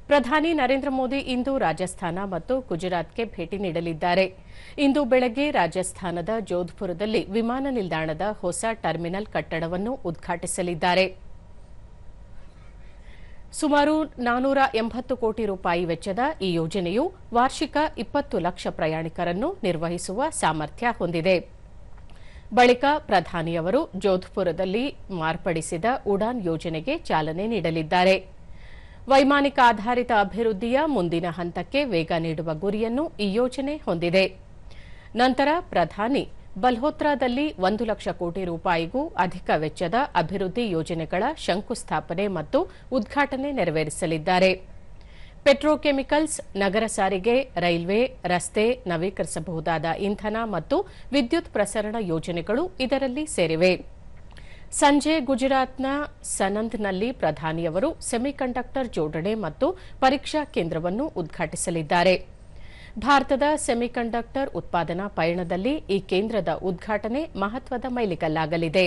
ಪ್ರಧಾನಿ ನರೇಂದ್ರ ಮೋದಿ ಇಂದು ರಾಜಸ್ಥಾನ ಮತ್ತು ಗುಜರಾತ್ಗೆ ಭೇಟಿ ನೀಡಲಿದ್ದಾರೆ. ಇಂದು ಬೆಳಗ್ಗೆ ರಾಜಸ್ಥಾನದ ಜೋಧ್ಪುರದಲ್ಲಿ ವಿಮಾನ ನಿಲ್ದಾಣದ ಹೊಸ ಟರ್ಮಿನಲ್ ಕಟ್ಟಡವನ್ನು ಉದ್ಘಾಟಿಸಲಿದ್ದಾರೆ. ಸುಮಾರು 480 ಕೋಟಿ ರೂಪಾಯಿ ವೆಚ್ಚದ ಈ ಯೋಜನೆಯು ವಾರ್ಷಿಕ 20 ಲಕ್ಷ ಪ್ರಯಾಣಿಕರನ್ನು ನಿರ್ವಹಿಸುವ ಸಾಮರ್ಥ್ಯ ಹೊಂದಿದೆ. ಬಳಿಕ ಪ್ರಧಾನಿಯವರು ಜೋಧ್ಪುರದಲ್ಲಿ ಮಾರ್ಪಡಿಸಿದ ಉಡಾನ್ ಯೋಜನೆಗೆ ಚಾಲನೆ ನೀಡಲಿದ್ದಾರೆ. ವೈಮಾನಿಕ ಆಧಾರಿತ ಅಭಿವೃದ್ಧಿಯ ಮುಂದಿನ ಹಂತಕ್ಕೆ ವೇಗ ನೀಡುವ ಗುರಿಯನ್ನು ಈ ಯೋಜನೆ ಹೊಂದಿದೆ. ನಂತರ ಪ್ರಧಾನಿ ಬಲ್ಹೋತ್ರಾದಲ್ಲಿ 1 ಲಕ್ಷ ಕೋಟಿ ರೂಪಾಯಿಗೂ ಅಧಿಕ ವೆಚ್ಚದ ಅಭಿವೃದ್ಧಿ ಯೋಜನೆಗಳ ಶಂಕುಸ್ಥಾಪನೆ ಮತ್ತು ಉದ್ಘಾಟನೆ ನೆರವೇರಿಸಲಿದ್ದಾರೆ. ಪೆಟ್ರೋಕೆಮಿಕಲ್ಸ್, ನಗರ ಸಾರಿಗೆ, ರೈಲ್ವೆ, ರಸ್ತೆ, ನವೀಕರಿಸಬಹುದಾದ ಇಂಧನ ಮತ್ತು ವಿದ್ಯುತ್ ಪ್ರಸರಣ ಯೋಜನೆಗಳು ಇದರಲ್ಲಿ ಸೇರಿವೆ. ಸಂಜೆ ಗುಜರಾತ್ನ ಸನಂದ್ನಲ್ಲಿ ಪ್ರಧಾನಿಯವರು ಸೆಮಿಕಂಡಕ್ಟರ್ ಜೋಡಣೆ ಮತ್ತು ಪರೀಕ್ಷಾ ಕೇಂದ್ರವನ್ನು ಉದ್ಘಾಟಿಸಲಿದ್ದಾರೆ. ಭಾರತದ ಸೆಮಿಕಂಡಕ್ಟರ್ ಉತ್ಪಾದನಾ ಪಯಣದಲ್ಲಿ ಈ ಕೇಂದ್ರದ ಉದ್ಘಾಟನೆ ಮಹತ್ವದ ಮೈಲಿಗಲ್ಲಾಗಲಿದೆ.